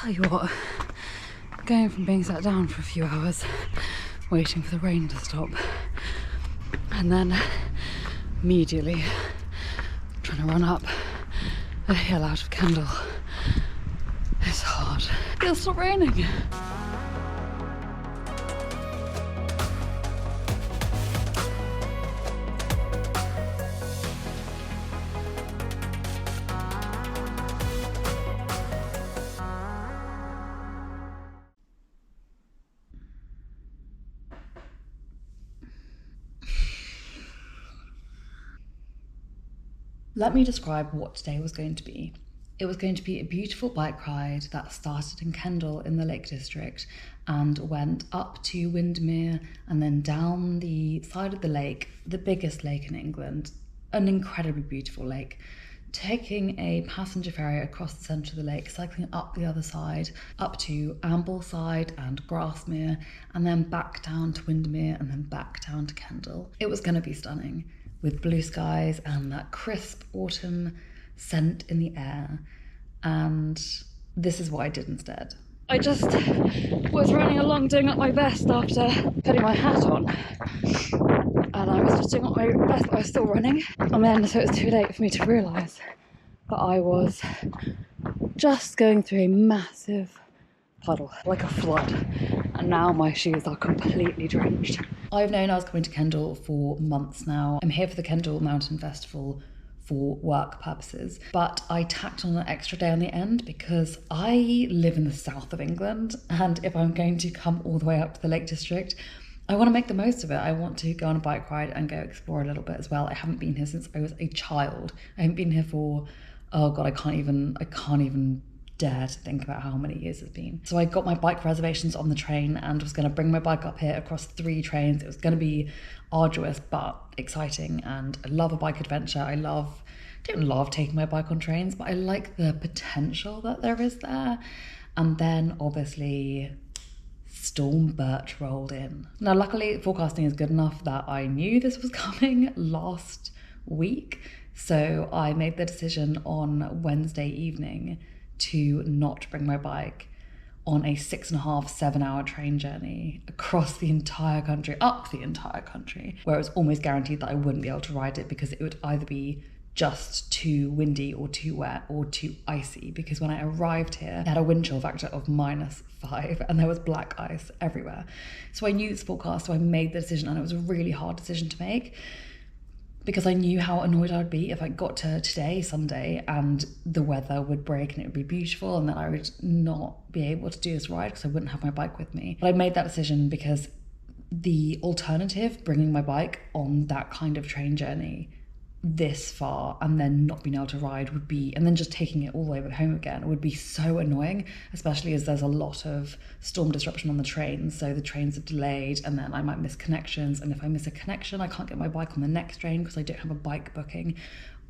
tell you what, going from being sat down for a few hours, waiting for the rain to stop, and then immediately trying to run up a hill out of Kendal, it's hard. It'll stop raining. Let me describe what today was going to be. It was going to be a beautiful bike ride that started in Kendal in the Lake District and went up to Windermere and then down the side of the lake, the biggest lake in England, an incredibly beautiful lake, taking a passenger ferry across the centre of the lake, cycling up the other side, up to Ambleside and Grasmere, and then back down to Windermere and then back down to Kendal. It was going to be stunning, with blue skies and that crisp autumn scent in the air. And this is what I did instead. I just was running along doing up my vest after putting my hat on. And I was just doing up my vest, but I was still running. And then, so it was too late for me to realise that I was just going through a massive puddle, like a flood. And now my shoes are completely drenched. I've known I was coming to Kendal for months now. I'm here for the Kendal Mountain Festival for work purposes, but I tacked on an extra day on the end because I live in the south of England, and if I'm going to come all the way up to the Lake District, I want to make the most of it. I want to go on a bike ride and go explore a little bit as well. I haven't been here since I was a child. I haven't been here for, oh God, I can't even dare to think about how many years it's been. So I got my bike reservations on the train and was going to bring my bike up here across 3 trains. It was going to be arduous but exciting, and I love a bike adventure. I don't love taking my bike on trains, but I like the potential that there is there. And then obviously Storm Bert rolled in. Now luckily forecasting is good enough that I knew this was coming last week, so I made the decision on Wednesday evening to not bring my bike on a 6.5-7 hour train journey across the entire country, up the entire country, where it was almost guaranteed that I wouldn't be able to ride it because it would either be just too windy or too wet or too icy. Because when I arrived here, it had a wind chill factor of -5 and there was black ice everywhere. So I knew this forecast, so I made the decision, and it was a really hard decision to make, because I knew how annoyed I would be if I got to today, Sunday, and the weather would break and it would be beautiful, and then I would not be able to do this ride because I wouldn't have my bike with me. But I made that decision because the alternative, bringing my bike on that kind of train journey this far and then not being able to ride, would be, and then just taking it all the way back home again, would be so annoying, especially as there's a lot of storm disruption on the trains. So the trains are delayed and then I might miss connections, and if I miss a connection I can't get my bike on the next train because I don't have a bike booking,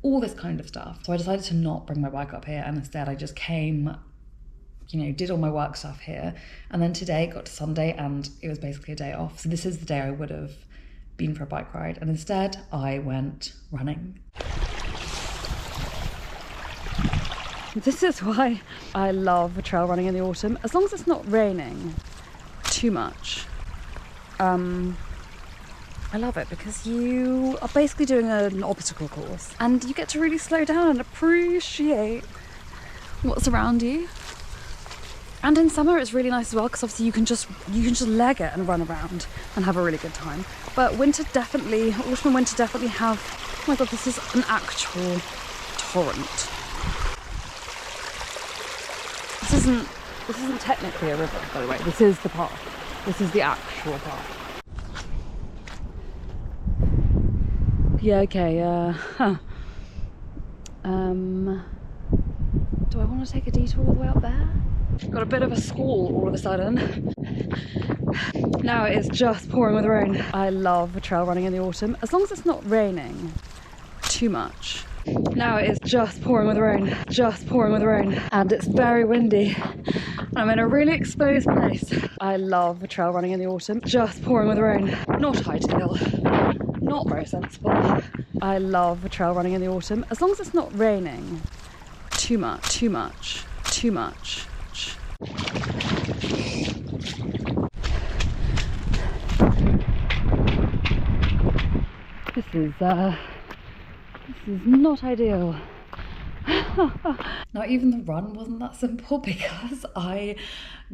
all this kind of stuff. So I decided to not bring my bike up here, and instead I just came, did all my work stuff here, and then today got to Sunday and it was basically a day off. So this is the day I would have been for a bike ride, and instead I went running. This is why I love trail running in the autumn, as long as it's not raining too much. I love it because you are basically doing an obstacle course and you get to really slow down and appreciate what's around you. And in summer it's really nice as well, because obviously you can just leg it and run around and have a really good time. But autumn and winter definitely have, oh my God, this is an actual torrent. This isn't technically a river, by the way. This is the path. This is the actual path. Yeah, okay, do I want to take a detour all the way up there? Got a bit of a squall all of a sudden. Now it is just pouring with rain. I love trail running in the autumn, as long as it's not raining too much. Now it is just pouring with rain, and it's very windy. I'm in a really exposed place. I love trail running in the autumn, just pouring with rain. Not ideal, not very sensible. I love trail running in the autumn, as long as it's not raining too much. This is not ideal. Now, even the run wasn't that simple because I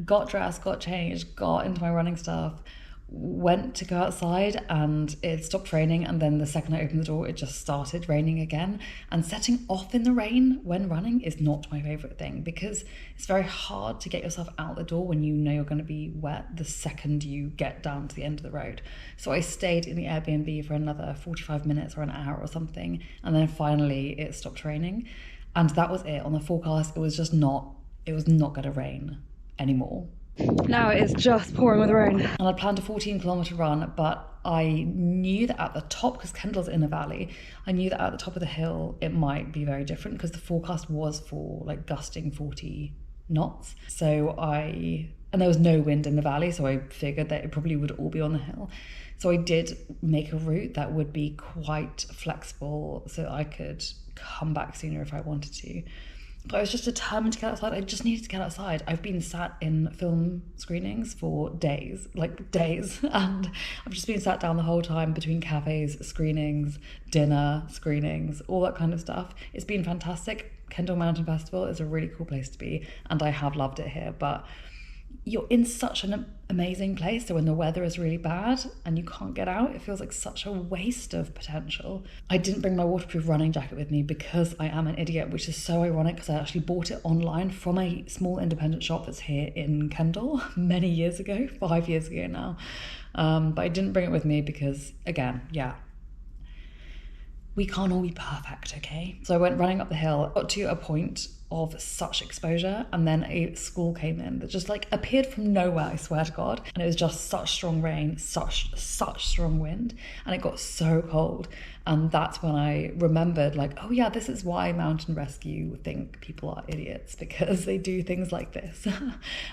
got dressed, got changed, got into my running stuff, went to go outside and it stopped raining, and then the second I opened the door it just started raining again. And setting off in the rain when running is not my favourite thing because it's very hard to get yourself out the door when you know you're going to be wet the second you get down to the end of the road. So I stayed in the Airbnb for another 45 minutes or an hour or something, and then finally it stopped raining, and that was it. On the forecast it was not going to rain anymore. Now it is just pouring with rain. And I'd planned a 14-kilometre run, but I knew that at the top, because Kendall's in a valley, I knew that at the top of the hill it might be very different because the forecast was for like gusting 40 knots. And there was no wind in the valley, so I figured that it probably would all be on the hill. So I did make a route that would be quite flexible so that I could come back sooner if I wanted to. But I was just determined to get outside. I just needed to get outside. I've been sat in film screenings for days, and I've just been sat down the whole time between cafes, screenings, dinner, screenings, all that kind of stuff. It's been fantastic. Kendall Mountain Festival is a really cool place to be, and I have loved it here, but you're in such an amazing place, so when the weather is really bad and you can't get out, it feels like such a waste of potential. I didn't bring my waterproof running jacket with me because I am an idiot, which is so ironic because I actually bought it online from a small independent shop that's here in Kendal many years ago, 5 years ago now. But I didn't bring it with me because, again, we can't all be perfect, okay? So I went running up the hill, got to a point of such exposure, and then a squall came in that just like appeared from nowhere, I swear to God. And it was just such strong rain, such strong wind, and it got so cold. And that's when I remembered, like, oh yeah, this is why mountain rescue think people are idiots, because they do things like this.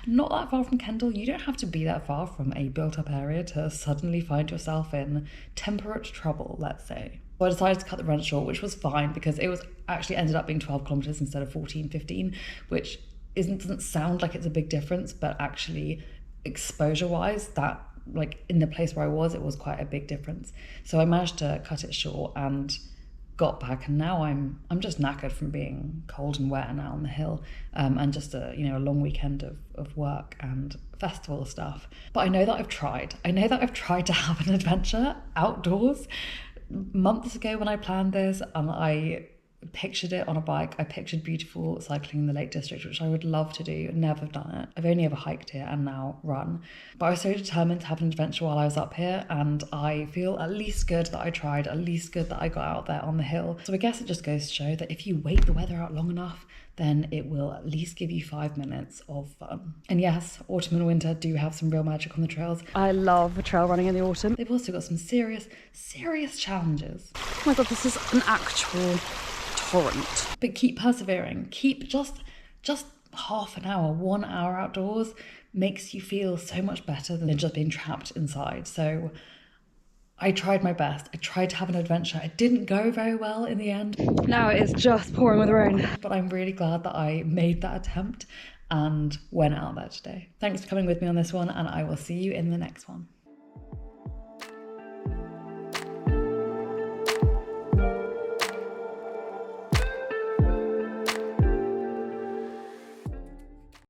Not that far from Kendal, you don't have to be that far from a built-up area to suddenly find yourself in temperate trouble, let's say. So I decided to cut the run short, which was fine because it was actually ended up being 12 kilometres instead of 14, 15, which doesn't sound like it's a big difference, but actually exposure-wise, that, like, in the place where I was, it was quite a big difference. So I managed to cut it short and got back, and now I'm just knackered from being cold and wet and out on the hill, and just a long weekend of work and festival stuff. But I know that I've tried to have an adventure outdoors months ago when I planned this, and I pictured it on a bike. I pictured beautiful cycling in the Lake District, which I would love to do. Never done it. I've only ever hiked here and now run. But I was so determined to have an adventure while I was up here, and I feel at least good that I tried, at least good that I got out there on the hill. So I guess it just goes to show that if you wait the weather out long enough, then it will at least give you 5 minutes of fun. And yes, autumn and winter do have some real magic on the trails. I love trail running in the autumn. They've also got some serious challenges. Oh my God, this is an actual torrent. But keep persevering. Keep just half an hour, 1 hour outdoors makes you feel so much better than just being trapped inside. So I tried my best. I tried to have an adventure. It didn't go very well in the end. Now it is just pouring with rain. But I'm really glad that I made that attempt and went out there today. Thanks for coming with me on this one, and I will see you in the next one.